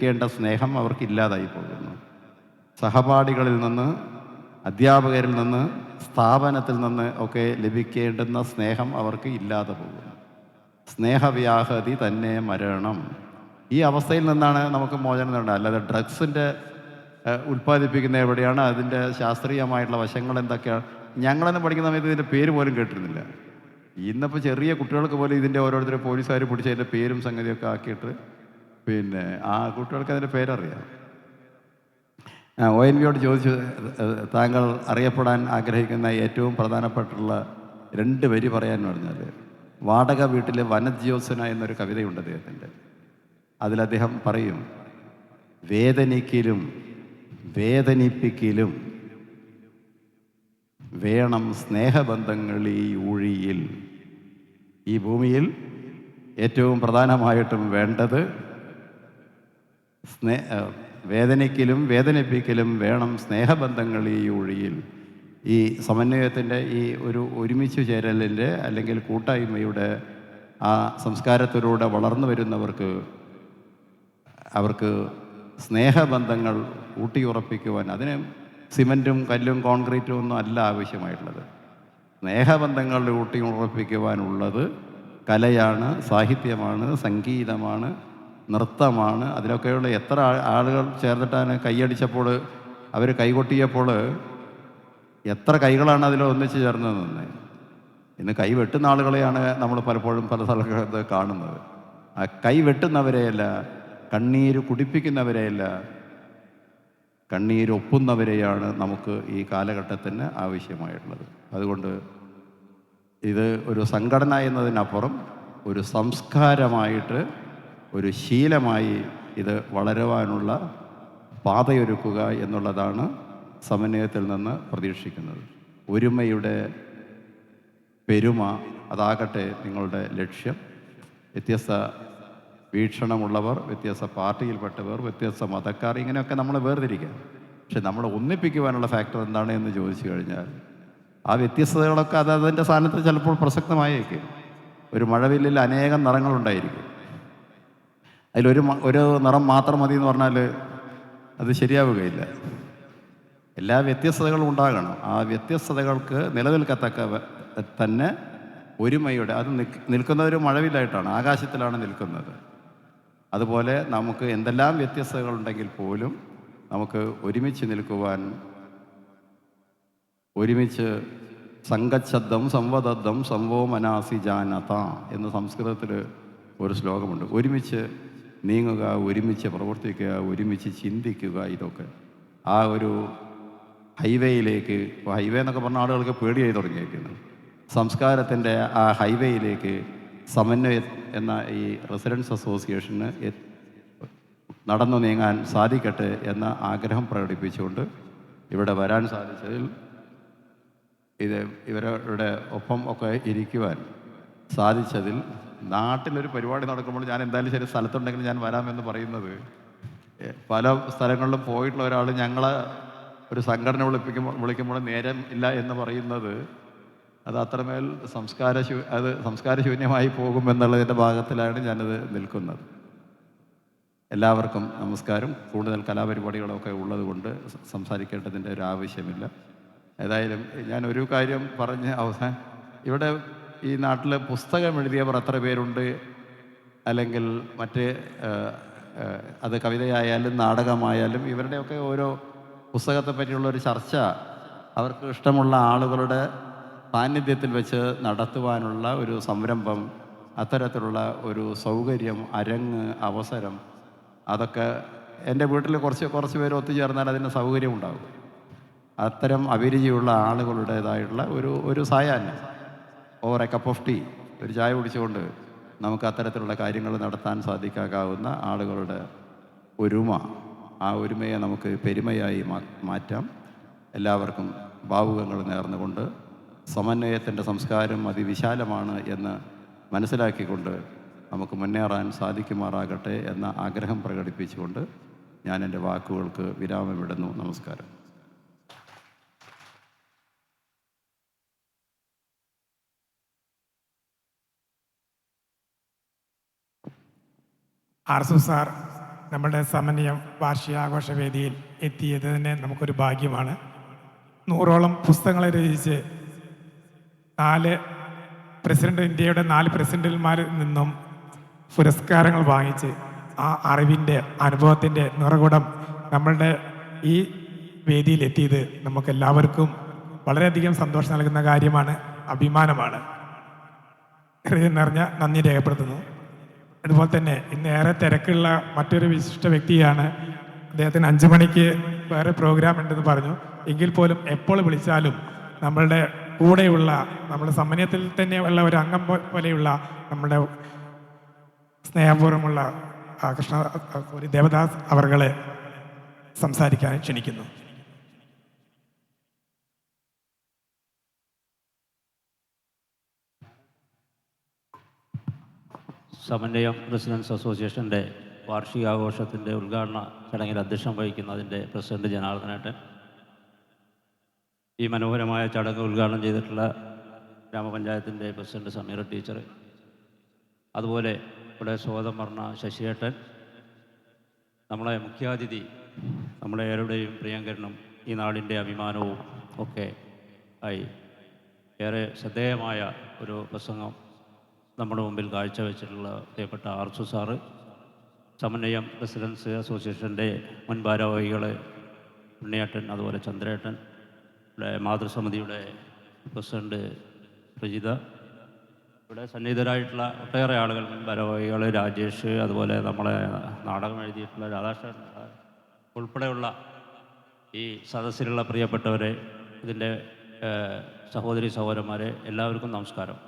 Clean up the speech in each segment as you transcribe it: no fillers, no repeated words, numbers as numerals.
ക്കേണ്ട സ്നേഹം അവർക്കില്ലാതായി പോകുന്നു. സഹപാഠികളിൽ നിന്ന്, അധ്യാപകരിൽ നിന്ന്, സ്ഥാപനത്തിൽ നിന്ന് ഒക്കെ ലഭിക്കേണ്ടുന്ന സ്നേഹം അവർക്ക് ഇല്ലാതെ പോകുന്നു. സ്നേഹവ്യാഹതി തന്നെ മരണം. ഈ അവസ്ഥയിൽ നിന്നാണ് നമുക്ക് മോചനം നേടേണ്ടത്. അല്ലാതെ ഡ്രഗ്സിൻ്റെ ഉൽപ്പാദിപ്പിക്കുന്ന എവിടെയാണ്, അതിൻ്റെ ശാസ്ത്രീയമായിട്ടുള്ള വശങ്ങൾ എന്തൊക്കെയാണ്, ഞങ്ങളെന്ന് പഠിക്കുന്ന സമയത്ത് ഇതിൻ്റെ പേര് പോലും കേട്ടിരുന്നില്ല. ഇന്നിപ്പോൾ ചെറിയ കുട്ടികൾക്ക് പോലും ഇതിൻ്റെ ഓരോരുത്തരും പോലീസുകാർ പിടിച്ച് അതിൻ്റെ പേരും സംഗതിയൊക്കെ ആക്കിയിട്ട് പിന്നെ ആ കുട്ടികൾക്ക് അതിൻ്റെ പേരറിയാം. ONVയോട് ചോദിച്ചു, താങ്കൾ അറിയപ്പെടാൻ ആഗ്രഹിക്കുന്ന ഏറ്റവും പ്രധാനപ്പെട്ടുള്ള 2 വരി പറയാൻ പറഞ്ഞാൽ, വാടക വീട്ടിലെ വനജ്യോത്സന എന്നൊരു കവിതയുണ്ട് അദ്ദേഹത്തിൻ്റെ. അതിലദ്ദേഹം പറയും, വേദനിക്കലും വേദനിപ്പിക്കലും വേണം സ്നേഹബന്ധങ്ങൾ ഈ ഊഴിയിൽ. ഈ ഭൂമിയിൽ ഏറ്റവും പ്രധാനമായിട്ടും വേണ്ടത് വേദനിക്കലും വേദനിപ്പിക്കലും വേണം സ്നേഹബന്ധങ്ങൾ ഈ ഊഴിയിൽ. ഈ സമന്വയത്തിൻ്റെ ഈ ഒരു ഒരുമിച്ച് ചേരലിൻ്റെ അല്ലെങ്കിൽ കൂട്ടായ്മയുടെ ആ സംസ്കാരത്തിലൂടെ വളർന്നു വരുന്നവർക്ക് അവർക്ക് സ്നേഹബന്ധങ്ങൾ ഊട്ടിയുറപ്പിക്കുവാൻ അതിന് സിമൻറ്റും കല്ലും കോൺക്രീറ്റും ഒന്നും അല്ല ആവശ്യമായിട്ടുള്ളത്. സ്നേഹബന്ധങ്ങൾ ഊട്ടിയുറപ്പിക്കുവാനുള്ളത് കലയാണ്, സാഹിത്യമാണ്, സംഗീതമാണ്, നൃത്തമാണ്. അതിലൊക്കെയുള്ള എത്ര ആളുകൾ ചേർന്നിട്ടാണ് കൈയടിച്ചപ്പോൾ, അവർ കൈകൊട്ടിയപ്പോൾ എത്ര കൈകളാണ് അതിൽ ഒന്നിച്ച് ചേർന്നത് നിന്ന്. ഇന്ന് കൈ വെട്ടുന്ന ആളുകളെയാണ് നമ്മൾ പലപ്പോഴും പല സ്ഥലത്ത് കാണുന്നത്. ആ കൈ വെട്ടുന്നവരെയല്ല, കണ്ണീര് കുടിപ്പിക്കുന്നവരെയല്ല, കണ്ണീരൊപ്പുന്നവരെയാണ് നമുക്ക് ഈ കാലഘട്ടത്തിന് ആവശ്യമായിട്ടുള്ളത്. അതുകൊണ്ട് ഇത് ഒരു സംഘടന എന്നതിനപ്പുറം ഒരു സംസ്കാരമായിട്ട്, ഒരു ശീലമായി ഇത് വളരുവാനുള്ള പാതയൊരുക്കുക എന്നുള്ളതാണ് സമന്വയത്തിൽ നിന്ന് പ്രതീക്ഷിക്കുന്നത്. ഒരുമയുടെ പെരുമ അതാകട്ടെ നിങ്ങളുടെ ലക്ഷ്യം. വ്യത്യസ്ത വീക്ഷണമുള്ളവർ, വ്യത്യസ്ത പാർട്ടിയിൽപ്പെട്ടവർ, വ്യത്യസ്ത മതക്കാർ, ഇങ്ങനെയൊക്കെ നമ്മൾ വേർതിരിക്കുക. പക്ഷെ നമ്മളെ ഒന്നിപ്പിക്കുവാനുള്ള ഫാക്ടർ എന്താണ് എന്ന് ചോദിച്ചു കഴിഞ്ഞാൽ, ആ വ്യത്യസ്തതകളൊക്കെ അതിൻ്റെ സ്ഥാനത്ത് ചിലപ്പോൾ പ്രസക്തമായേക്കും. ഒരു മഴവില്ലിൽ അനേകം നിറങ്ങളുണ്ടായിരിക്കും. ഒരു നിറം മാത്രം മതി എന്ന് പറഞ്ഞാൽ അത് ശരിയാവുകയില്ല. എല്ലാ വ്യത്യസ്തതകളും ഉണ്ടാകണം. ആ വ്യത്യസ്തതകൾക്ക് നിലനിൽക്കത്തക്ക തന്നെ ഒരുമയുടെ, അത് നിൽക്കുന്നതൊരു മഴവില്ലായിട്ടാണ്, ആകാശത്തിലാണ് നിൽക്കുന്നത്. അതുപോലെ നമുക്ക് എന്തെല്ലാം വ്യത്യസ്തതകളുണ്ടെങ്കിൽ പോലും നമുക്ക് ഒരുമിച്ച് നിൽക്കുവാൻ, ഒരുമിച്ച് സംഗച്ഛബ്ദം സംവദബ്ദം സംവോ മനാസി ജാനത എന്ന് സംസ്കൃതത്തിൽ ഒരു ശ്ലോകമുണ്ട്. ഒരുമിച്ച് നീങ്ങുക, ഒരുമിച്ച് പ്രവർത്തിക്കുക, ഒരുമിച്ച് ചിന്തിക്കുക. ഇതൊക്കെ ആ ഒരു ഹൈവേയിലേക്ക്, ഹൈവേ എന്നൊക്കെ പറഞ്ഞ ആളുകൾക്ക് പേടിയായി തുടങ്ങിയിരിക്കുന്നു. സംസ്കാരത്തിൻ്റെ ആ ഹൈവേയിലേക്ക് സമന്വയ എന്ന ഈ റെസിഡൻസ് അസോസിയേഷന് നടന്നു നീങ്ങാൻ സാധിക്കട്ടെ എന്ന ആഗ്രഹം പ്രകടിപ്പിച്ചുകൊണ്ട് ഇവിടെ വരാൻ സാധിച്ചതിൽ, ഇവരുടെ ഒപ്പം ഒക്കെ ഇരിക്കുവാൻ സാധിച്ചതിൽ, നാട്ടിലൊരു പരിപാടി നടക്കുമ്പോൾ ഞാൻ എന്തായാലും ശരി സ്ഥലത്തുണ്ടെങ്കിൽ ഞാൻ വരാമെന്ന് പറയുന്നത്, പല സ്ഥലങ്ങളിലും പോയിട്ടുള്ള ഒരാൾ ഞങ്ങളെ ഒരു സംഘടന വിളിക്കുമ്പോൾ നേരം ഇല്ല എന്ന് പറയുന്നത്, അത് അത്രമേൽ സംസ്കാരശൂന്യമായി പോകുമെന്നുള്ളതിൻ്റെ ഭാഗത്തിലാണ് ഞാനത് നിൽക്കുന്നത്. എല്ലാവർക്കും നമസ്കാരം. കൂടുതൽ കലാപരിപാടികളൊക്കെ ഉള്ളത് കൊണ്ട് സംസാരിക്കേണ്ടതിൻ്റെ ഒരു ആവശ്യമില്ല. ഏതായാലും ഞാൻ ഒരു കാര്യം പറഞ്ഞ് ഇവിടെ ഈ നാട്ടിൽ പുസ്തകം എഴുതിയവർ എത്ര പേരുണ്ട്, അല്ലെങ്കിൽ മറ്റ് അത് കവിതയായാലും നാടകമായാലും ഇവരുടെയൊക്കെ ഓരോ പുസ്തകത്തെ പറ്റിയുള്ളൊരു ചർച്ച അവർക്ക് ഇഷ്ടമുള്ള ആളുകളുടെ സാന്നിധ്യത്തിൽ വെച്ച് നടത്തുവാനുള്ള ഒരു സംരംഭം, അത്തരത്തിലുള്ള ഒരു സൗകര്യം, അരങ്ങ്, അവസരം, അതൊക്കെ എൻ്റെ വീട്ടിൽ കുറച്ച് പേര് ഒത്തുചേർന്നാൽ അതിന് സൗകര്യം ഉണ്ടാകും. അത്തരം അഭിരുചിയുള്ള ആളുകളുടേതായിട്ടുള്ള ഒരു സായാഹ്നം, or a cup of tea, ഒരു ചായ കുടിച്ചുകൊണ്ട് നമുക്ക് അത്തരത്തിലുള്ള കാര്യങ്ങൾ നടത്താൻ സാധിക്കാവുന്ന ആളുകളുടെ ഒരുമ, ആ ഒരുമയെ നമുക്ക് പെരുമയായി മാറ്റാം. എല്ലാവർക്കും ഭാവുകങ്ങൾ നേർന്നുകൊണ്ട് സമന്വയത്തിൻ്റെ സംസ്കാരം അതിവിശാലമാണ് എന്ന് മനസ്സിലാക്കിക്കൊണ്ട് നമുക്ക് മുന്നേറാൻ സാധിക്കുമാറാകട്ടെ എന്ന ആഗ്രഹം പ്രകടിപ്പിച്ചുകൊണ്ട് ഞാൻ എൻ്റെ വാക്കുകൾക്ക് വിരാമമിടുന്നു. നമസ്കാരം. ആർസു സാർ നമ്മുടെ സമന്വയം വാർഷികാഘോഷ വേദിയിൽ എത്തിയത് തന്നെ നമുക്കൊരു ഭാഗ്യമാണ്. 100ഓളം പുസ്തകങ്ങളെ രചിച്ച് ഇന്ത്യയുടെ 4 പ്രസിഡന്റുമാരിൽ നിന്നും പുരസ്കാരങ്ങൾ വാങ്ങിച്ച് ആ അറിവിൻ്റെ അനുഭവത്തിൻ്റെ നിറകുടം നമ്മളുടെ ഈ വേദിയിലെത്തിയത് നമുക്കെല്ലാവർക്കും വളരെയധികം സന്തോഷം നൽകുന്ന കാര്യമാണ്, അഭിമാനമാണ്. ഹൃദയം നിറഞ്ഞ നന്ദി രേഖപ്പെടുത്തുന്നു. അതുപോലെ തന്നെ ഇന്ന് ഏറെ തിരക്കുള്ള മറ്റൊരു വിശിഷ്ട വ്യക്തിയാണ്. അദ്ദേഹത്തിന് 5 മണിക്ക് വേറെ പ്രോഗ്രാം ഉണ്ടെന്ന് പറഞ്ഞു. എങ്കിൽ പോലും എപ്പോൾ വിളിച്ചാലും നമ്മളുടെ കൂടെയുള്ള നമ്മുടെ സമന്വയത്തിൽ തന്നെയുള്ള ഒരു അംഗം പോലെയുള്ള നമ്മുടെ സ്നേഹപൂർവ്വമുള്ള ദേവദാസ് അവർകളെ സംസാരിക്കാൻ ക്ഷണിക്കുന്നു. സമന്വയം റെസിഡൻസ് അസോസിയേഷൻ്റെ വാർഷികാഘോഷത്തിൻ്റെ ഉദ്ഘാടന ചടങ്ങിൽ അധ്യക്ഷം വഹിക്കുന്നതിൻ്റെ പ്രസിഡന്റ് ജനാർദ്ദനേട്ടൻ, ഈ മനോഹരമായ ചടങ്ങ് ഉദ്ഘാടനം ചെയ്തിട്ടുള്ള ഗ്രാമപഞ്ചായത്തിൻ്റെ പ്രസിഡന്റ് സമീറ ടീച്ചർ, അതുപോലെ ഇവിടെ സ്വാഗതം പറഞ്ഞ ശശിയേട്ടൻ, നമ്മളെ മുഖ്യാതിഥി, നമ്മളെ ഏവരുടെയും പ്രിയങ്കരനും ഈ നാടിൻ്റെ അഭിമാനവും ഒക്കെ ആയി ഏറെ ശ്രദ്ധേയമായ ഒരു പ്രസംഗം നമ്മുടെ മുമ്പിൽ കാഴ്ചവെച്ചിട്ടുള്ള പ്രിയപ്പെട്ട ആർസു സാറ്, സമന്വയം റെസിഡൻസ് അസോസിയേഷൻ്റെ മുൻ ഭാരവാഹികൾ ഉണ്ണിയേട്ടൻ, അതുപോലെ ചന്ദ്രേട്ടൻ, ഇവിടെ മാതൃസമിതിയുടെ പ്രസിഡന്റ് പ്രജിത, ഇവിടെ സന്നിഹിതരായിട്ടുള്ള ഒട്ടേറെ ആളുകൾ, മുൻ ഭാരവാഹികൾ രാജേഷ്, അതുപോലെ നമ്മളെ നാടകം എഴുതിയിട്ടുള്ള രാധാകൃഷ്ണൻ ഉൾപ്പെടെയുള്ള ഈ സദസ്സിലുള്ള പ്രിയപ്പെട്ടവരെ, ഇതിൻ്റെ സഹോദരി സഹോദരന്മാരെ, എല്ലാവർക്കും നമസ്കാരം.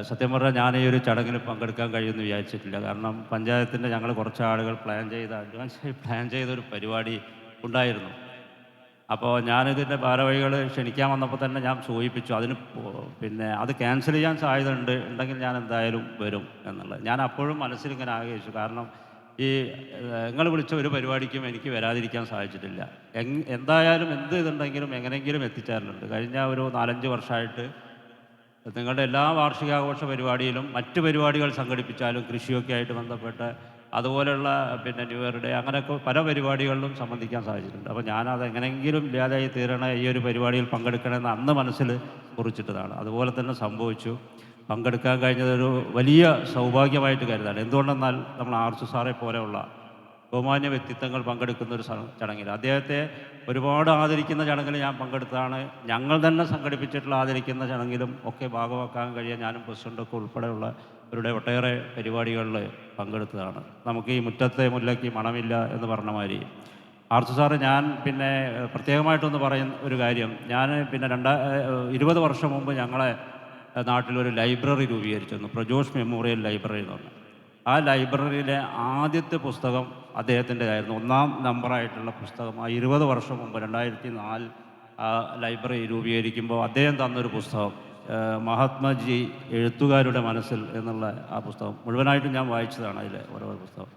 സത്യം പറഞ്ഞാൽ ഞാൻ ഈ ഒരു ചടങ്ങിൽ പങ്കെടുക്കാൻ കഴിയുമെന്ന് വിചാരിച്ചിട്ടില്ല. കാരണം പഞ്ചായത്തിൻ്റെ ഞങ്ങൾ കുറച്ച് ആളുകൾ അഡ്വാൻസായി പ്ലാൻ ചെയ്തൊരു പരിപാടി ഉണ്ടായിരുന്നു. അപ്പോൾ ഞാനിതിൻ്റെ ഭാരവാഹികൾ ക്ഷണിക്കാൻ വന്നപ്പോൾ തന്നെ ഞാൻ സൂചിപ്പിച്ചു, അതിന് അത് ക്യാൻസൽ ചെയ്യാൻ സാധ്യത ഉണ്ടെങ്കിൽ ഞാൻ എന്തായാലും വരും എന്നുള്ളത്. ഞാൻ അപ്പോഴും മനസ്സിലിങ്ങനെ ആഗ്രഹിച്ചു. കാരണം ഈ നിങ്ങൾ വിളിച്ച ഒരു പരിപാടിക്കും എനിക്ക് വരാതിരിക്കാൻ സാധിച്ചിട്ടില്ല. എന്തായാലും എന്ത് ഇതുണ്ടെങ്കിലും എങ്ങനെയെങ്കിലും എത്തിച്ചേരലുണ്ട്. കഴിഞ്ഞ ഒരു 4-5 വർഷമായിട്ട് നിങ്ങളുടെ എല്ലാ വാർഷികാഘോഷ പരിപാടിയിലും മറ്റ് പരിപാടികൾ സംഘടിപ്പിച്ചാലും കൃഷിയൊക്കെ ആയിട്ട് ബന്ധപ്പെട്ട് അതുപോലെയുള്ള ന്യൂ ഇയർ ഡേ അങ്ങനെയൊക്കെ പല പരിപാടികളിലും സംബന്ധിക്കാൻ സാധിച്ചിട്ടുണ്ട്. അപ്പോൾ ഞാനത് എങ്ങനെയെങ്കിലും ഇല്ലാതായി തീരണ ഈ ഒരു പരിപാടിയിൽ പങ്കെടുക്കണമെന്ന് അന്ന് മനസ്സിൽ കുറിച്ചിട്ടതാണ്. അതുപോലെ തന്നെ സംഭവിച്ചു. പങ്കെടുക്കാൻ കഴിഞ്ഞതൊരു വലിയ സൗഭാഗ്യമായിട്ട് കരുതാണ്. എന്തുകൊണ്ടെന്നാൽ നമ്മൾ ആർസു സാറെ പോലെയുള്ള ബഹുമാന്യ വ്യക്തിത്വങ്ങൾ പങ്കെടുക്കുന്ന ഒരു ചടങ്ങിൽ, അദ്ദേഹത്തെ ഒരുപാട് ആദരിക്കുന്ന ചടങ്ങിൽ ഞാൻ പങ്കെടുത്തതാണ്. ഞങ്ങൾ തന്നെ സംഘടിപ്പിച്ചിട്ടുള്ള ആദരിക്കുന്ന ചടങ്ങിലും ഒക്കെ ഭാഗമാക്കാൻ കഴിയാൻ ഞാനും പ്രസിഡൻ്റൊക്കെ ഉൾപ്പെടെയുള്ള അവരുടെ ഒട്ടേറെ പരിപാടികളിൽ പങ്കെടുത്തതാണ്. നമുക്ക് ഈ മുറ്റത്തെ മുല്ലയ്ക്ക് മണമില്ല എന്ന് പറഞ്ഞ മാതിരി ആർസു സാറ്, ഞാൻ പ്രത്യേകമായിട്ടൊന്ന് പറയുന്ന ഒരു കാര്യം, ഞാൻ 20 വർഷം മുമ്പ് ഞങ്ങളെ നാട്ടിലൊരു ലൈബ്രറി രൂപീകരിച്ചിരുന്നു, പ്രജോഷ് മെമ്മോറിയൽ ലൈബ്രറി എന്ന് പറഞ്ഞു. ആ ലൈബ്രറിയിലെ ആദ്യത്തെ പുസ്തകം അദ്ദേഹത്തിൻ്റെ ആയിരുന്നു, 1ാം നമ്പറായിട്ടുള്ള പുസ്തകം. ആ 20 വർഷം മുമ്പ് 2004 ആ ലൈബ്രറി രൂപീകരിക്കുമ്പോൾ അദ്ദേഹം തന്നൊരു പുസ്തകം, മഹാത്മജി എഴുത്തുകാരുടെ മനസ്സിൽ എന്നുള്ള ആ പുസ്തകം മുഴുവനായിട്ടും ഞാൻ വായിച്ചതാണ്. അതിലെ ഓരോ പുസ്തകം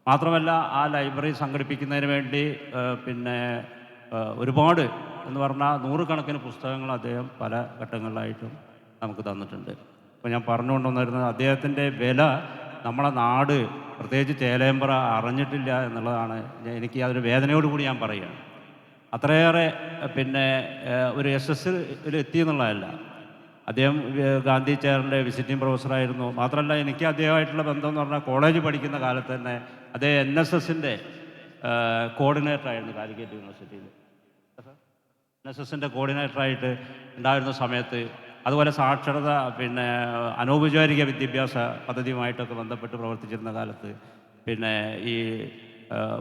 മാത്രമല്ല, ആ ലൈബ്രറി സംഘടിപ്പിക്കുന്നതിന് വേണ്ടി ഒരുപാട് എന്ന് പറഞ്ഞാൽ 100 കണക്കിന് പുസ്തകങ്ങൾ അദ്ദേഹം പല ഘട്ടങ്ങളിലായിട്ടും നമുക്ക് തന്നിട്ടുണ്ട്. അപ്പോൾ ഞാൻ പറഞ്ഞുകൊണ്ടുവന്നിരുന്നത്, അദ്ദേഹത്തിൻ്റെ വില നമ്മളെ നാട്, പ്രത്യേകിച്ച് ചേലേമ്പ്ര അറിഞ്ഞിട്ടില്ല എന്നുള്ളതാണ്. എനിക്ക് അതൊരു വേദനയോടുകൂടി ഞാൻ പറയുകയാണ്. അത്രയേറെ ഒരു SSൽ എത്തി എന്നുള്ളതല്ല, അദ്ദേഹം ഗാന്ധി ചെയറിൻ്റെ വിസിറ്റിംഗ് പ്രൊഫസറായിരുന്നു. മാത്രമല്ല, എനിക്ക് അദ്ദേഹമായിട്ടുള്ള ബന്ധം എന്ന് പറഞ്ഞാൽ കോളേജ് പഠിക്കുന്ന കാലത്ത് തന്നെ അദ്ദേഹം NSSൻ്റെ കോർഡിനേറ്ററായിരുന്നു കാലിക്കറ്റ് യൂണിവേഴ്സിറ്റിയിൽ. NSSൻ്റെ കോർഡിനേറ്ററായിട്ട് ഉണ്ടായിരുന്ന സമയത്ത്, അതുപോലെ സാക്ഷരത അനൗപചാരിക വിദ്യാഭ്യാസ പദ്ധതിയുമായിട്ടൊക്കെ ബന്ധപ്പെട്ട് പ്രവർത്തിച്ചിരുന്ന കാലത്ത് ഈ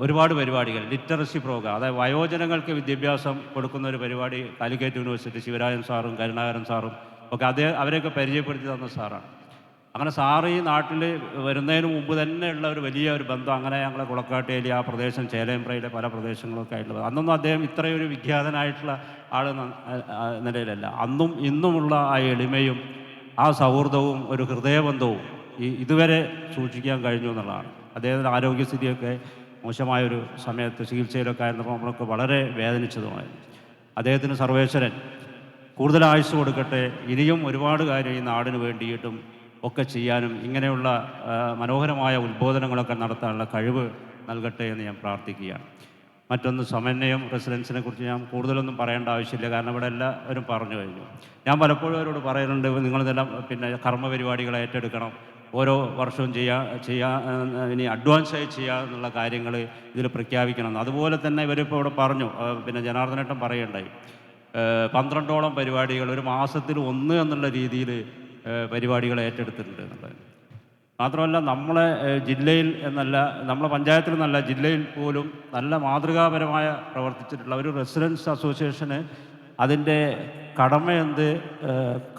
ഒരുപാട് പരിപാടികൾ, ലിറ്ററസി പ്രോഗ്രാം, അതായത് വയോജനങ്ങൾക്ക് വിദ്യാഭ്യാസം കൊടുക്കുന്ന ഒരു പരിപാടി കാലിക്കറ്റ് യൂണിവേഴ്സിറ്റി ശിവരാജൻ സാറും കരുണാകരൻ സാറും ഒക്കെ അവരെയൊക്കെ പരിചയപ്പെടുത്തി തന്ന സാറാണ്. അങ്ങനെ സാറ് ഈ നാട്ടിൽ വരുന്നതിന് മുമ്പ് തന്നെ ഉള്ള ഒരു വലിയ ഒരു ബന്ധം, അങ്ങനെ ഞങ്ങളെ കുളക്കാട്ടേലി ആ പ്രദേശം, ചേലേമ്പ്രയിലെ പല പ്രദേശങ്ങളൊക്കെ ആയിട്ടുള്ളത്. അന്നൊന്നും അദ്ദേഹം ഇത്രയൊരു വിഖ്യാതനായിട്ടുള്ള ആൾ നിലയിലല്ല. അന്നും ഇന്നുമുള്ള ആ എളിമയും ആ സൗഹൃദവും ഒരു ഹൃദയബന്ധവും ഇതുവരെ സൂക്ഷിക്കാൻ കഴിഞ്ഞു എന്നുള്ളതാണ്. അദ്ദേഹത്തിൻ്റെ ആരോഗ്യസ്ഥിതിയൊക്കെ മോശമായൊരു സമയത്ത് ചികിത്സയിലൊക്കെ ആയിരുന്നപ്പോൾ നമ്മളൊക്കെ വളരെ വേദനിച്ചതുമായിരുന്നു. അദ്ദേഹത്തിന് സർവേശ്വരൻ കൂടുതൽ ആയുസ് കൊടുക്കട്ടെ. ഇനിയും ഒരുപാട് കാര്യം ഈ നാടിന് വേണ്ടിയിട്ടും ഒക്കെ ചെയ്യാനും ഇങ്ങനെയുള്ള മനോഹരമായ ഉദ്ബോധനങ്ങളൊക്കെ നടത്താനുള്ള കഴിവ് നൽകട്ടെ എന്ന് ഞാൻ പ്രാർത്ഥിക്കുകയാണ്. മറ്റൊന്ന് സമന്വയം റെസിഡൻസിനെ കുറിച്ച് ഞാൻ കൂടുതലൊന്നും പറയേണ്ട ആവശ്യമില്ല, കാരണം ഇവിടെ എല്ലാവരും പറഞ്ഞു കഴിഞ്ഞു. ഞാൻ പലപ്പോഴും അവരോട് പറയുന്നുണ്ട്, നിങ്ങളിതെല്ലാം പിന്നെ കർമ്മപരിപാടികൾ ഏറ്റെടുക്കണം, ഓരോ വർഷവും ഇനി അഡ്വാൻസായി ചെയ്യുക എന്നുള്ള കാര്യങ്ങൾ ഇതിൽ പ്രഖ്യാപിക്കണം. അതുപോലെ തന്നെ ഇവരിപ്പോൾ ഇവിടെ പറഞ്ഞു, പിന്നെ ജനാർദ്ദനേട്ടൻ പറയുണ്ടായി, 12ഓളം പരിപാടികൾ ഒരു മാസത്തിൽ 1 എന്നുള്ള രീതിയിൽ പരിപാടികൾ ഏറ്റെടുത്തിട്ടുണ്ട് എന്നുള്ളത്. മാത്രമല്ല നമ്മളെ ജില്ലയിൽ എന്നല്ല, നമ്മളെ പഞ്ചായത്തിൽ എന്നല്ല, ജില്ലയിൽ പോലും നല്ല മാതൃകാപരമായ പ്രവർത്തിച്ചിട്ടുള്ള ഒരു റെസിഡൻസ് അസോസിയേഷന് അതിൻ്റെ കടമയെന്ത്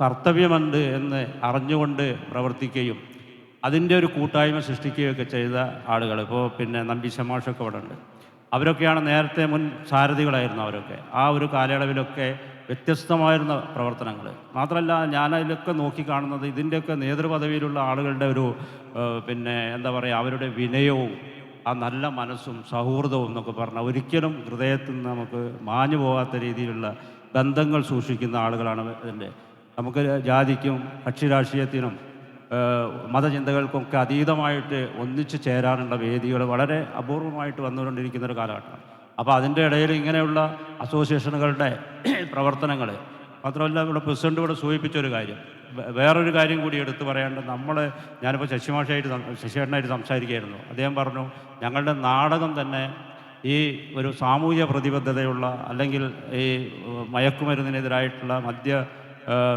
കർത്തവ്യമെന്ത് എന്ന് അറിഞ്ഞുകൊണ്ട് പ്രവർത്തിക്കുകയും അതിൻ്റെ ഒരു കൂട്ടായ്മ സൃഷ്ടിക്കുകയൊക്കെ ചെയ്ത ആളുകൾ, ഇപ്പോൾ പിന്നെ നമ്പി ശമാഷൊക്കെ ഇവിടെ ഉണ്ട്. അവരൊക്കെയാണ് നേരത്തെ മുൻ സാരഥികളായിരുന്നു. അവരൊക്കെ ആ ഒരു കാലയളവിലൊക്കെ വ്യത്യസ്തമായിരുന്ന പ്രവർത്തനങ്ങൾ. മാത്രമല്ല ഞാനതിലൊക്കെ നോക്കിക്കാണുന്നത് ഇതിൻ്റെയൊക്കെ നേതൃപദവിയിലുള്ള ആളുകളുടെ ഒരു പിന്നെ എന്താ പറയുക, അവരുടെ വിനയവും ആ നല്ല മനസ്സും സൗഹൃദവും എന്നൊക്കെ പറഞ്ഞാൽ ഒരിക്കലും ഹൃദയത്തിൽ നിന്ന് നമുക്ക് മാഞ്ഞു പോകാത്ത രീതിയിലുള്ള ബന്ധങ്ങൾ സൂക്ഷിക്കുന്ന ആളുകളാണ് ഇതിൻ്റെ. നമുക്ക് ജാതിക്കും കക്ഷിരാഷ്ട്രീയത്തിനും മതചിന്തകൾക്കൊക്കെ അതീതമായിട്ട് ഒന്നിച്ചു ചേരാനുള്ള വേദികൾ വളരെ അപൂർവമായിട്ട് വന്നുകൊണ്ടിരിക്കുന്ന ഒരു കാലഘട്ടമാണ്. അപ്പോൾ അതിൻ്റെ ഇടയിൽ ഇങ്ങനെയുള്ള അസോസിയേഷനുകളുടെ പ്രവർത്തനങ്ങൾ മാത്രമല്ല, ഇവിടെ പ്രസിഡന്റ് ഇവിടെ സൂചിപ്പിച്ചൊരു കാര്യം, വേറൊരു കാര്യം കൂടി എടുത്തു പറയേണ്ടത്, ഞാനിപ്പോൾ ശശിയേട്ടനായിട്ട് സംസാരിക്കുകയായിരുന്നു. അദ്ദേഹം പറഞ്ഞു, ഞങ്ങളുടെ നാടകം തന്നെ ഈ ഒരു സാമൂഹ്യ പ്രതിബദ്ധതയുള്ള, അല്ലെങ്കിൽ ഈ മയക്കുമരുന്നിനെതിരായിട്ടുള്ള,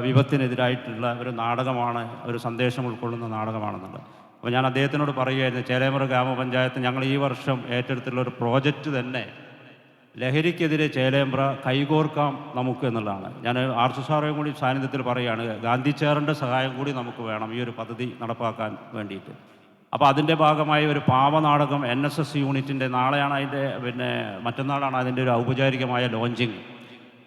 വിപത്തിനെതിരായിട്ടുള്ള ഒരു നാടകമാണ്, ഒരു സന്ദേശം ഉൾക്കൊള്ളുന്ന നാടകമാണെന്നുള്ളത്. അപ്പോൾ ഞാൻ അദ്ദേഹത്തിനോട് പറയുകയായിരുന്നു, ചേലേമ്പ്ര ഗ്രാമപഞ്ചായത്ത് ഞങ്ങൾ ഈ വർഷം ഏറ്റെടുത്തുള്ള ഒരു പ്രോജക്റ്റ് തന്നെ ലഹരിക്കെതിരെ ചേലേമ്പ്ര കൈകോർക്കാം നമുക്ക് എന്നുള്ളതാണ്. ഞാൻ ആർച്ചു സാറേയും കൂടി സാന്നിധ്യത്തിൽ പറയുകയാണ്, ഗാന്ധി ചെയറിൻ്റെ സഹായം കൂടി നമുക്ക് വേണം ഈ ഒരു പദ്ധതി നടപ്പാക്കാൻ വേണ്ടിയിട്ട്. അപ്പോൾ അതിൻ്റെ ഭാഗമായി ഒരു പാവനാടകം NSS യൂണിറ്റിൻ്റെ നാളെയാണ് അതിൻ്റെ മറ്റന്നാളാണ് അതിൻ്റെ ഒരു ഔപചാരികമായ ലോഞ്ചിങ്.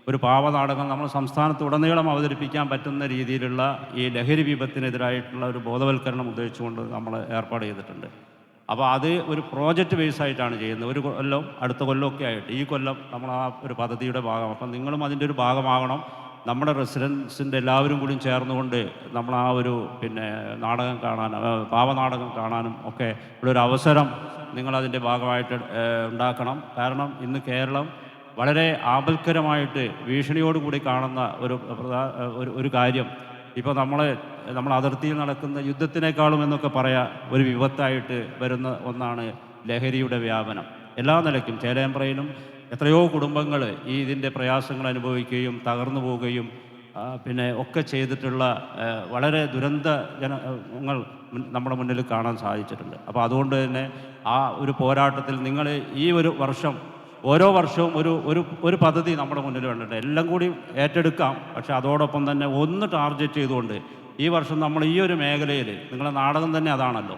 ഒരു പാവനാടകം നമ്മൾ സംസ്ഥാനത്തുടനീളം അവതരിപ്പിക്കാൻ പറ്റുന്ന രീതിയിലുള്ള ഈ ലഹരി വിപത്തിനെതിരായിട്ടുള്ള ഒരു ബോധവൽക്കരണം ഉദ്ദേശിച്ചുകൊണ്ട് നമ്മൾ ഏർപ്പാട് ചെയ്തിട്ടുണ്ട്. അപ്പോൾ അത് ഒരു പ്രോജക്റ്റ് ബേസായിട്ടാണ് ചെയ്യുന്നത്. ഒരു കൊല്ലം അടുത്ത കൊല്ലമൊക്കെ ആയിട്ട് ഈ കൊല്ലം നമ്മൾ ആ ഒരു പദ്ധതിയുടെ ഭാഗം. അപ്പം നിങ്ങളും അതിൻ്റെ ഒരു ഭാഗമാകണം. നമ്മുടെ റെസിഡൻസിൻ്റെ എല്ലാവരും കൂടി ചേർന്നുകൊണ്ട് നമ്മൾ ആ ഒരു നാടകം കാണാനും പാവനാടകം കാണാനും ഒക്കെ ഉള്ളൊരു അവസരം നിങ്ങളതിൻ്റെ ഭാഗമായിട്ട് ഉണ്ടാക്കണം. ഇന്ന് കേരളം വളരെ ആപൽക്കരമായിട്ട് ഭീഷണിയോടുകൂടി കാണുന്ന ഒരു കാര്യം, ഇപ്പോൾ നമ്മൾ അതിർത്തിയിൽ നടക്കുന്ന യുദ്ധത്തിനേക്കാളും എന്നൊക്കെ പറയാം ഒരു വിപത്തായിട്ട് വരുന്ന ഒന്നാണ് ലഹരിയുടെ വ്യാപനം. എല്ലാ നിലയ്ക്കും ചേലേമ്പ്രയിലും എത്രയോ കുടുംബങ്ങൾ ഇതിൻ്റെ പ്രയാസങ്ങൾ അനുഭവിക്കുകയും തകർന്നു പോവുകയും ഒക്കെ ചെയ്തിട്ടുള്ള വളരെ ജനങ്ങൾ നമ്മുടെ മുന്നിൽ കാണാൻ സാധിച്ചിട്ടുണ്ട്. അപ്പോൾ അതുകൊണ്ട് തന്നെ ആ ഒരു പോരാട്ടത്തിൽ നിങ്ങൾ ഈ ഒരു വർഷം ഓരോ വർഷവും ഒരു പദ്ധതി നമ്മുടെ മുന്നിൽ വേണ്ടിയിട്ട് എല്ലാം കൂടി ഏറ്റെടുക്കാം. പക്ഷെ അതോടൊപ്പം തന്നെ ഒന്ന് ടാർഗറ്റ് ചെയ്തുകൊണ്ട് ഈ വർഷം നമ്മൾ ഈ ഒരു മേഖലയിൽ, നിങ്ങളുടെ നാടകം തന്നെ അതാണല്ലോ,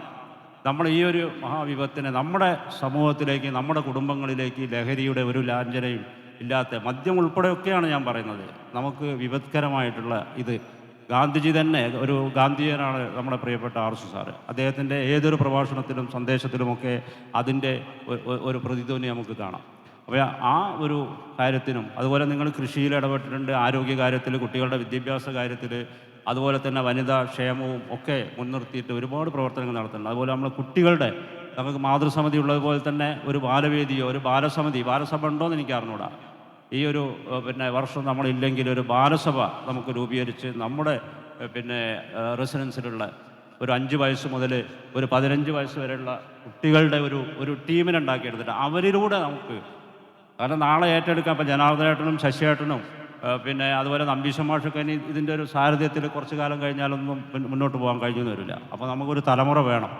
നമ്മൾ ഈ ഒരു മഹാവിപത്തിനെ നമ്മുടെ സമൂഹത്തിലേക്ക്, നമ്മുടെ കുടുംബങ്ങളിലേക്ക് ലഹരിയുടെ ഒരു ലാഞ്ചനയും ഇല്ലാത്ത, മദ്യം ഉൾപ്പെടെയൊക്കെയാണ് ഞാൻ പറയുന്നത്, നമുക്ക് വിപത്കരമായിട്ടുള്ള ഇത് ഗാന്ധിജി തന്നെ ഒരു ഗാന്ധിയനാണ് നമ്മുടെ പ്രിയപ്പെട്ട ആർസു സാറ്. അദ്ദേഹത്തിൻ്റെ ഏതൊരു പ്രഭാഷണത്തിലും സന്ദേശത്തിലുമൊക്കെ അതിൻ്റെ ഒരു പ്രതിധ്വനി നമുക്ക് കാണാം. അപ്പോൾ ആ ഒരു കാര്യത്തിനും, അതുപോലെ നിങ്ങൾ കൃഷിയിൽ ഇടപെട്ടിട്ടുണ്ട്, ആരോഗ്യ കാര്യത്തിൽ, കുട്ടികളുടെ വിദ്യാഭ്യാസ കാര്യത്തിൽ, അതുപോലെ തന്നെ വനിതാ ക്ഷേമവും ഒക്കെ മുൻനിർത്തിയിട്ട് ഒരുപാട് പ്രവർത്തനങ്ങൾ നടത്തുന്നുണ്ട്. അതുപോലെ നമ്മൾ കുട്ടികളുടെ, നമുക്ക് മാതൃസമിതി ഉള്ളതുപോലെ തന്നെ ഒരു ബാലവേദിയോ ഒരു ബാലസഭ ഉണ്ടോയെന്ന് എനിക്ക് അറിഞ്ഞൂടാ. ഈ ഒരു വർഷം നമ്മളില്ലെങ്കിൽ ഒരു ബാലസഭ നമുക്ക് രൂപീകരിച്ച് നമ്മുടെ റെസിഡൻസിലുള്ള ഒരു 5 വയസ്സ് മുതൽ ഒരു 15 വയസ്സ് വരെയുള്ള കുട്ടികളുടെ ഒരു ടീമിനെ ഉണ്ടാക്കിയെടുത്തിട്ട് അവരിലൂടെ നമുക്ക്, കാരണം നാളെ ഏറ്റെടുക്കാൻ ഇപ്പോൾ ജനാർദ്ദനേട്ടനും ശശിയേട്ടനും അതുപോലെ നമ്പീശന്മാർക്കൊക്കെ ഇനി ഇതിൻ്റെ ഒരു സാരഥ്യത്തിൽ കുറച്ച് കാലം കഴിഞ്ഞാലൊന്നും മുന്നോട്ട് പോകാൻ കഴിഞ്ഞെന്ന് വരില്ല. അപ്പോൾ നമുക്കൊരു തലമുറ വേണം.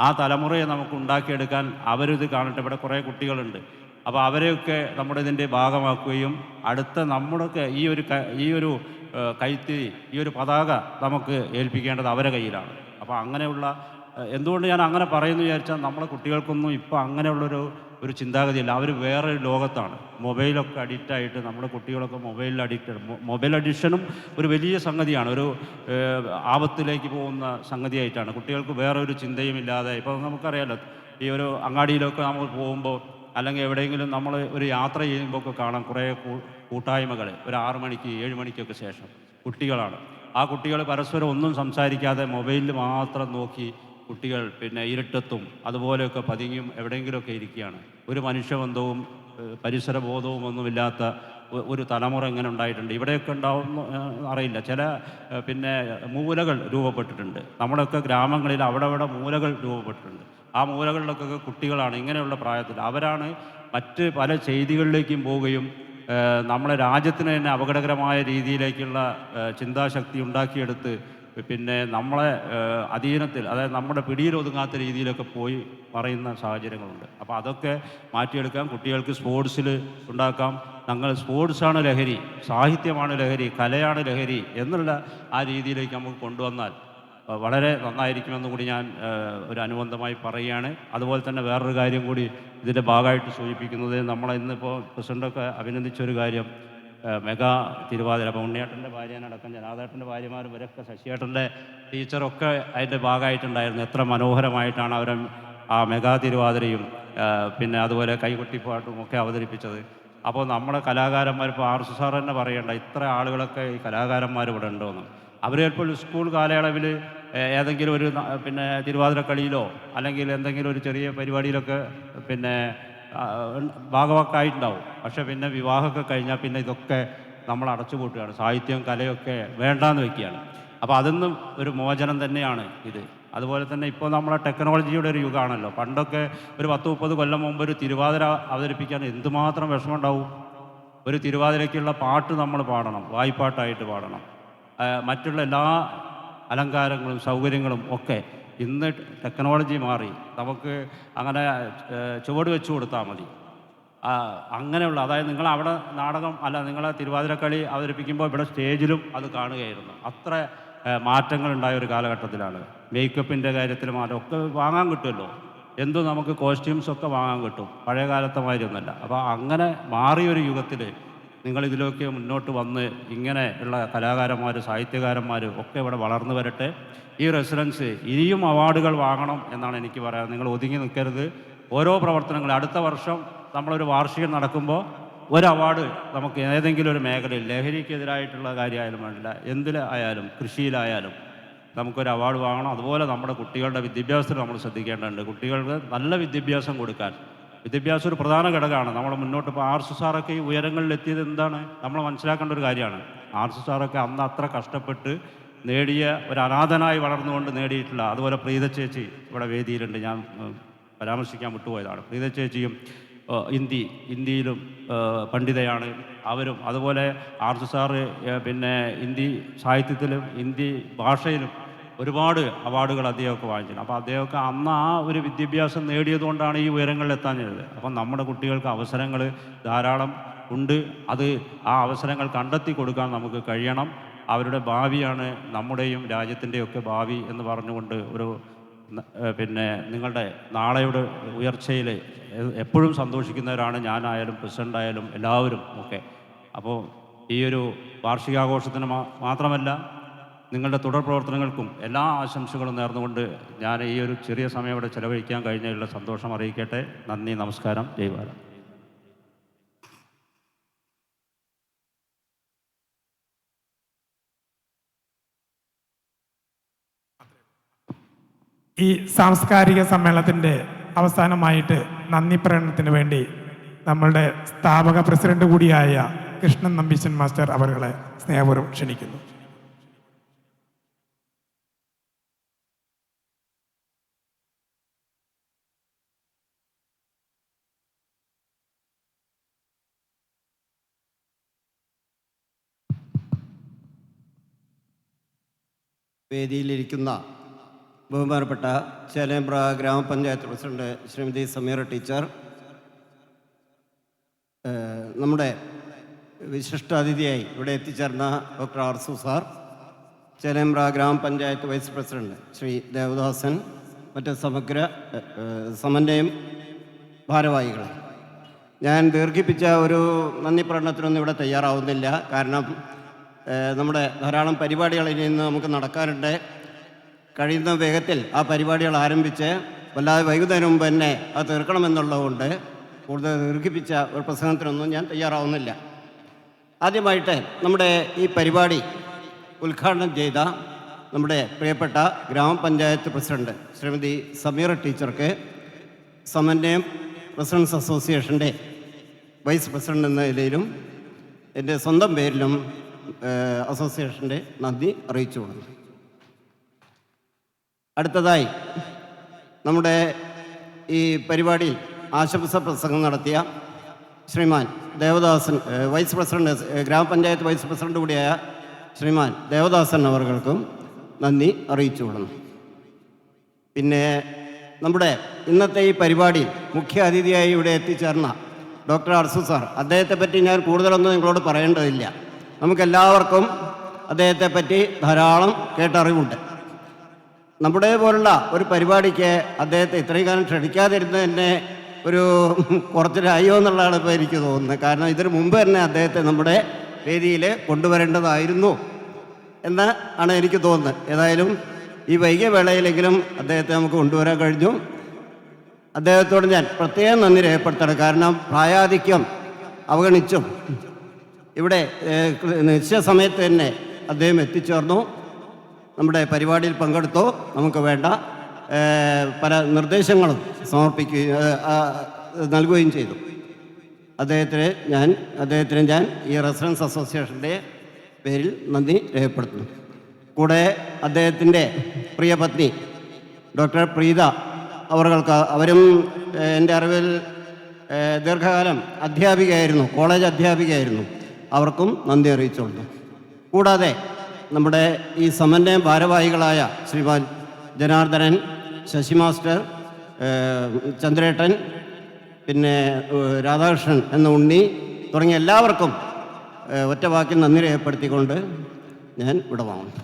ആ തലമുറയെ നമുക്ക് ഉണ്ടാക്കിയെടുക്കാൻ അവരിത് കാണട്ടെ. ഇവിടെ കുറേ കുട്ടികളുണ്ട്. അപ്പോൾ അവരെയൊക്കെ നമ്മുടെ ഇതിൻ്റെ ഭാഗമാക്കുകയും അടുത്ത നമ്മുടെയൊക്കെ ഈ ഒരു കൈത്തിരി, ഈ ഒരു പതാക നമുക്ക് ഏൽപ്പിക്കേണ്ടത് അവരെ കയ്യിലാണ്. അപ്പോൾ അങ്ങനെയുള്ള, എന്തുകൊണ്ട് ഞാൻ അങ്ങനെ പറയുന്നു വിചാരിച്ചാൽ, നമ്മളെ കുട്ടികൾക്കൊന്നും ഇപ്പോൾ അങ്ങനെയുള്ളൊരു ചിന്താഗതിയല്ല. അവർ വേറൊരു ലോകത്താണ്. മൊബൈലൊക്കെ അഡിക്റ്റായിട്ട് നമ്മുടെ കുട്ടികളൊക്കെ മൊബൈലിൽ അഡിക്റ്റഡ്. മൊബൈൽ അഡിക്ഷനും ഒരു വലിയ സംഗതിയാണ്, ഒരു ആപത്തിലേക്ക് പോകുന്ന സംഗതിയായിട്ടാണ്. കുട്ടികൾക്ക് വേറെ ഒരു ചിന്തയും ഇല്ലാതെ, ഇപ്പോൾ നമുക്കറിയാമല്ലോ, ഈ ഒരു അങ്ങാടിയിലൊക്കെ നമ്മൾ പോകുമ്പോൾ അല്ലെങ്കിൽ എവിടെയെങ്കിലും നമ്മൾ ഒരു യാത്ര ചെയ്യുമ്പോൾ ഒക്കെ കാണാം കുറേ കൂട്ടായ്മകൾ ഒരു 6 മണിക്ക് 7 മണിക്കൊക്കെ ശേഷം കുട്ടികളാണ്. ആ കുട്ടികൾ പരസ്പരം ഒന്നും സംസാരിക്കാതെ മൊബൈലിൽ മാത്രം നോക്കി കുട്ടികൾ പിന്നെ ഇരുട്ടത്തും അതുപോലെയൊക്കെ പതുങ്ങിയും എവിടെയെങ്കിലുമൊക്കെ ഇരിക്കുകയാണ്. ഒരു മനുഷ്യബന്ധവും പരിസര ബോധവും ഒന്നുമില്ലാത്ത ഒരു തലമുറ എങ്ങനെ ഉണ്ടായിട്ടുണ്ട്. ഇവിടെയൊക്കെ ഉണ്ടാവുമെന്ന് അറിയില്ല. ചില പിന്നെ മൂലകൾ രൂപപ്പെട്ടിട്ടുണ്ട്. നമ്മുടെയൊക്കെ ഗ്രാമങ്ങളിൽ അവിടെ മൂലകൾ രൂപപ്പെട്ടിട്ടുണ്ട്. ആ മൂലകളിലൊക്കെ കുട്ടികളാണ് ഇങ്ങനെയുള്ള പ്രായത്തിൽ. അവരാണ് മറ്റ് പല ചെയ്തികളിലേക്കും പോവുകയും നമ്മളെ രാജ്യത്തിന് തന്നെ അപകടകരമായ രീതിയിലേക്കുള്ള ചിന്താശക്തി ഉണ്ടാക്കിയെടുത്ത് പിന്നെ നമ്മളെ അധീനത്തിൽ, അതായത് നമ്മുടെ പിടിയിലൊതുങ്ങാത്ത രീതിയിലൊക്കെ പോയി പറയുന്ന സാഹചര്യങ്ങളുണ്ട്. അപ്പോൾ അതൊക്കെ മാറ്റിയെടുക്കാം. കുട്ടികൾക്ക് സ്പോർട്സിൽ ഉണ്ടാക്കാം. സ്പോർട്സാണ് ലഹരി, സാഹിത്യമാണ് ലഹരി, കലയാണ് ലഹരി എന്നുള്ള ആ രീതിയിലേക്ക് നമുക്ക് കൊണ്ടുവന്നാൽ വളരെ നന്നായിരിക്കുമെന്ന് കൂടി ഞാൻ ഒരു അനുബന്ധമായി പറയുകയാണ്. അതുപോലെ തന്നെ വേറൊരു കാര്യം കൂടി ഇതിൻ്റെ ഭാഗമായിട്ട് സൂചിപ്പിക്കുന്നത്, ഇന്നിപ്പോൾ പ്രസിഡൻ്റൊക്കെ അഭിനന്ദിച്ചൊരു കാര്യം, മെഗാ തിരുവാതിര. അപ്പോൾ ഉണ്ണിയേട്ടൻ്റെ ഭാര്യനടക്കം ജനാദേട്ടൻ്റെ ഭാര്യമാരും ഇവരൊക്കെ, ശശിയേട്ടൻ്റെ ടീച്ചറൊക്കെ അതിൻ്റെ ഭാഗമായിട്ടുണ്ടായിരുന്നു. എത്ര മനോഹരമായിട്ടാണ് അവർ ആ മെഗാ തിരുവാതിരയും പിന്നെ അതുപോലെ കൈകൊട്ടിപ്പാട്ടും ഒക്കെ അവതരിപ്പിച്ചത്. അപ്പോൾ നമ്മുടെ കലാകാരന്മാർ, ഇപ്പോൾ ആർ എസ് സാർ തന്നെ പറയേണ്ട, ഇത്ര ആളുകളൊക്കെ ഈ കലാകാരന്മാർ ഇവിടെ ഉണ്ടോയെന്ന്. അവർ ചിലപ്പോൾ സ്കൂൾ കാലയളവിൽ ഏതെങ്കിലും ഒരു പിന്നെ തിരുവാതിരക്കളിയിലോ അല്ലെങ്കിൽ എന്തെങ്കിലും ഒരു ചെറിയ പരിപാടിയിലൊക്കെ പിന്നെ ഭാഗവാക്കായിട്ടുണ്ടാവും. പക്ഷേ പിന്നെ വിവാഹമൊക്കെ കഴിഞ്ഞാൽ പിന്നെ ഇതൊക്കെ നമ്മൾ അടച്ചുപൂട്ടുകയാണ്. സാഹിത്യവും കലയൊക്കെ വേണ്ടാന്ന് വയ്ക്കുകയാണ്. അപ്പോൾ അതൊന്നും ഒരു മോചനം തന്നെയാണ് ഇത്. അതുപോലെ തന്നെ ഇപ്പോൾ നമ്മളെ ടെക്നോളജിയുടെ ഒരു യുഗമാണല്ലോ. പണ്ടൊക്കെ ഒരു 10-30 കൊല്ലം മുമ്പ് ഒരു തിരുവാതിര അവതരിപ്പിക്കാൻ എന്തുമാത്രം വിഷമമുണ്ടാവും. ഒരു തിരുവാതിരയ്ക്കുള്ള പാട്ട് നമ്മൾ പാടണം, വായ്പാട്ടായിട്ട് പാടണം. മറ്റുള്ള എല്ലാ അലങ്കാരങ്ങളും സൗകര്യങ്ങളും ഒക്കെ ഇന്ന് ടെക്നോളജി മാറി. നമുക്ക് അങ്ങനെ ചുവട് വെച്ച് കൊടുത്താൽ മതി. അങ്ങനെയുള്ള, അതായത് നിങ്ങൾ അവിടെ നാടകം അല്ല, നിങ്ങളെ തിരുവാതിരക്കളി അവതരിപ്പിക്കുമ്പോൾ ഇവിടെ സ്റ്റേജിലും അത് കാണുകയായിരുന്നു. അത്ര മാറ്റങ്ങളുണ്ടായ ഒരു കാലഘട്ടത്തിലാണ്. മേക്കപ്പിൻ്റെ കാര്യത്തിൽ മാറ്റം ഒക്കെ വാങ്ങാൻ കിട്ടുമല്ലോ. എന്തും നമുക്ക് കോസ്റ്റ്യൂംസൊക്കെ വാങ്ങാൻ കിട്ടും. പഴയ കാലത്തെ മാതിരിയൊന്നുമല്ല. അപ്പോൾ അങ്ങനെ മാറിയൊരു യുഗത്തിൽ നിങ്ങളിതിലൊക്കെ മുന്നോട്ട് വന്ന് ഇങ്ങനെ ഉള്ള കലാകാരന്മാർ, സാഹിത്യകാരന്മാർ ഒക്കെ ഇവിടെ വളർന്നു വരട്ടെ. ഈ റെസിഡൻസ് ഇനിയും അവാർഡുകൾ വാങ്ങണം എന്നാണ് എനിക്ക് പറയാൻ. നിങ്ങൾ ഒതുങ്ങി നിൽക്കരുത്. ഓരോ പ്രവർത്തനങ്ങൾ, അടുത്ത വർഷം നമ്മളൊരു വാർഷികം നടക്കുമ്പോൾ ഒരു അവാർഡ് നമുക്ക് ഏതെങ്കിലും ഒരു മേഖലയിൽ, ലഹരിക്കെതിരായിട്ടുള്ള കാര്യമായാലും വേണ്ടില്ല, എന്തിലായാലും, കൃഷിയിലായാലും നമുക്കൊരു അവാർഡ് വാങ്ങണം. അതുപോലെ നമ്മുടെ കുട്ടികളുടെ വിദ്യാഭ്യാസത്തിൽ നമ്മൾ ശ്രദ്ധിക്കേണ്ടതുണ്ട്. കുട്ടികൾക്ക് നല്ല വിദ്യാഭ്യാസം കൊടുക്കാൻ, വിദ്യാഭ്യാസം ഒരു പ്രധാന ഘടകമാണ്. നമ്മൾ മുന്നോട്ട് ഇപ്പോൾ ആർ എസ് സാറൊക്കെ ഈ ഉയരങ്ങളിലെത്തിയത് എന്താണ് നമ്മൾ മനസ്സിലാക്കേണ്ട ഒരു കാര്യമാണ്. ആർ എസ് സാറൊക്കെ അന്ന് അത്ര കഷ്ടപ്പെട്ട് നേടിയ, ഒരു അനാഥനായി വളർന്നുകൊണ്ട് നേടിയിട്ടുള്ള, അതുപോലെ പ്രീത ചേച്ചി ഇവിടെ വേദിയിലുണ്ട്, ഞാൻ പരാമർശിക്കാൻ വിട്ടുപോയതാണ്. പ്രീത ചേച്ചിയും ഹിന്ദിയിലും പണ്ഡിതയാണ് അവരും. അതുപോലെ ആർ എസ് സാറ് പിന്നെ ഹിന്ദി സാഹിത്യത്തിലും ഹിന്ദി ഭാഷയിലും ഒരുപാട് അവാർഡുകൾ അദ്ദേഹമൊക്കെ വാങ്ങിച്ചിട്ടുണ്ട്. അപ്പോൾ അദ്ദേഹമൊക്കെ അന്ന് ആ ഒരു വിദ്യാഭ്യാസം നേടിയതുകൊണ്ടാണ് ഈ ഉയരങ്ങളിലെത്താഞ്ഞത്. അപ്പം നമ്മുടെ കുട്ടികൾക്ക് അവസരങ്ങൾ ധാരാളം ഉണ്ട്. അത് ആ അവസരങ്ങൾ കണ്ടെത്തി കൊടുക്കാൻ നമുക്ക് കഴിയണം. അവരുടെ ഭാവിയാണ് നമ്മുടെയും രാജ്യത്തിൻ്റെയൊക്കെ ഭാവി എന്ന് പറഞ്ഞുകൊണ്ട് ഒരു പിന്നെ നിങ്ങളുടെ നാളെയുടെ ഉയർച്ചയിൽ എപ്പോഴും സന്തോഷിക്കുന്നവരാണ് ഞാനായാലും പ്രസിഡൻ്റായാലും എല്ലാവരും ഒക്കെ. അപ്പോൾ ഈ ഒരു വാർഷികാഘോഷത്തിന് മാത്രമല്ല, നിങ്ങളുടെ തുടർ പ്രവർത്തനങ്ങൾക്കും എല്ലാ ആശംസകളും നേർന്നുകൊണ്ട് ഞാൻ ഈ ഒരു ചെറിയ സമയം ഇവിടെ ചെലവഴിക്കാൻ കഴിഞ്ഞതിലുള്ള സന്തോഷം അറിയിക്കട്ടെ. നന്ദി, നമസ്കാരം, ജയ് ഭാരത്. ഈ സാംസ്കാരിക സമ്മേളനത്തിൻ്റെ അവസാനമായിട്ട് നന്ദി പ്രകടനത്തിന് വേണ്ടി നമ്മളുടെ സ്ഥാപക പ്രസിഡന്റ് കൂടിയായ കൃഷ്ണൻ നമ്പീശൻ മാസ്റ്റർ അവരുകളെ സ്നേഹപൂർവ്വം ക്ഷണിക്കുന്നു. വേദിയിലിരിക്കുന്ന ബഹുമാനപ്പെട്ട ചേലേമ്പ്ര ഗ്രാമപഞ്ചായത്ത് പ്രസിഡന്റ് ശ്രീമതി സമീറ ടീച്ചർ, നമ്മുടെ വിശിഷ്ടാതിഥിയായി ഇവിടെ എത്തിച്ചേർന്ന ഡോക്ടർ ആർസു സാർ, ചേലേമ്പ്ര ഗ്രാമപഞ്ചായത്ത് വൈസ് പ്രസിഡന്റ് ശ്രീ ദേവദാസൻ, മറ്റ് സമന്വയം ഭാരവാഹികളെ, ഞാൻ ദീർഘിപ്പിച്ച ഒരു നന്ദി പ്രകടനത്തിനൊന്നും ഇവിടെ തയ്യാറാവുന്നില്ല. കാരണം നമ്മുടെ ധാരാളം പരിപാടികൾ ഇനി ഇന്ന് നമുക്ക് നടക്കാറുണ്ട്. കഴിയുന്ന വേഗത്തിൽ ആ പരിപാടികൾ ആരംഭിച്ച് വല്ലാതെ വൈകുന്നതിന് മുമ്പ് തന്നെ അത് തീർക്കണമെന്നുള്ളതുകൊണ്ട് കൂടുതൽ ദീർഘിപ്പിച്ച ഒരു പ്രസംഗത്തിനൊന്നും ഞാൻ തയ്യാറാവുന്നില്ല. ആദ്യമായിട്ട് നമ്മുടെ ഈ പരിപാടി ഉദ്ഘാടനം ചെയ്ത നമ്മുടെ പ്രിയപ്പെട്ട ഗ്രാമപഞ്ചായത്ത് പ്രസിഡന്റ് ശ്രീമതി സമീറ ടീച്ചർക്ക് സമന്വയം പ്രസിഡൻസ് അസോസിയേഷൻ്റെ വൈസ് പ്രസിഡന്റ് എന്ന നിലയിലും എൻ്റെ സ്വന്തം പേരിലും അസോസിയേഷൻ്റെ നന്ദി അറിയിച്ചു കൊടുക്കുന്നു. അടുത്തതായി നമ്മുടെ ഈ പരിപാടിയിൽ ആശംസ പ്രസംഗം നടത്തിയ ശ്രീമാൻ ദേവദാസൻ, വൈസ് പ്രസിഡന്റ്, ഗ്രാമപഞ്ചായത്ത് വൈസ് പ്രസിഡന്റ് കൂടിയായ ശ്രീമാൻ ദേവദാസൻ അവർക്കും നന്ദി അറിയിച്ചു കൊടുക്കുന്നു. പിന്നെ നമ്മുടെ ഇന്നത്തെ ഈ പരിപാടിയിൽ മുഖ്യ അതിഥിയായി ഇവിടെ എത്തിച്ചേർന്ന ഡോക്ടർ അർസു സാർ, അദ്ദേഹത്തെ പറ്റി ഞാൻ കൂടുതലൊന്നും നിങ്ങളോട് പറയേണ്ടതില്ല. നമുക്കെല്ലാവർക്കും അദ്ദേഹത്തെ പറ്റി ധാരാളം കേട്ടറിവുണ്ട്. നമ്മുടെ പോലുള്ള ഒരു പരിപാടിക്ക് അദ്ദേഹത്തെ ഇത്രയും കാലം ക്ഷണിക്കാതിരുന്നത് തന്നെ ഒരു കുറച്ചൊരായോ എന്നുള്ളതാണ് ഇപ്പോൾ എനിക്ക് തോന്നുന്നത്. കാരണം ഇതിനു മുമ്പ് തന്നെ അദ്ദേഹത്തെ നമ്മുടെ വേദിയിൽ കൊണ്ടുവരേണ്ടതായിരുന്നു എന്ന് ആണ് എനിക്ക് തോന്നുന്നത്. ഏതായാലും ഈ വൈകിയ വേളയിലെങ്കിലും അദ്ദേഹത്തെ നമുക്ക് കൊണ്ടുവരാൻ കഴിഞ്ഞു. അദ്ദേഹത്തോട് ഞാൻ പ്രത്യേകം നന്ദി രേഖപ്പെടുത്തണം. കാരണം പ്രായാധിക്യം അവഗണിച്ചും ഇവിടെ നിശ്ചയ സമയത്ത് തന്നെ അദ്ദേഹം എത്തിച്ചേർന്നു, നമ്മുടെ പരിപാടിയിൽ പങ്കെടുത്തു, നമുക്ക് വേണ്ട പല നിർദ്ദേശങ്ങളും നൽകുകയും ചെയ്തു. അദ്ദേഹത്തിന് ഞാൻ ഈ റെസിഡൻസ് അസോസിയേഷൻ്റെ പേരിൽ നന്ദി രേഖപ്പെടുത്തുന്നു. കൂടെ അദ്ദേഹത്തിൻ്റെ പ്രിയ പത്നി ഡോക്ടർ പ്രീത അവരും എൻ്റെ അറിവിൽ ദീർഘകാലം അധ്യാപികയായിരുന്നു, കോളേജ് അധ്യാപികയായിരുന്നു. അവർക്കും നന്ദി അറിയിച്ചുകൊള്ളു. കൂടാതെ നമ്മുടെ ഈ സമന്വയ ഭാരവാഹികളായ ശ്രീമാൻ ജനാർദ്ദനൻ, ശശി മാസ്റ്റർ, ചന്ദ്രേട്ടൻ, പിന്നെ രാധാകൃഷ്ണൻ എന്ന ഉണ്ണി തുടങ്ങിയ എല്ലാവർക്കും ഒറ്റ വാക്കിൽ നന്ദി രേഖപ്പെടുത്തിക്കൊണ്ട് ഞാൻ ഇവിടെ വാങ്ങുന്നു.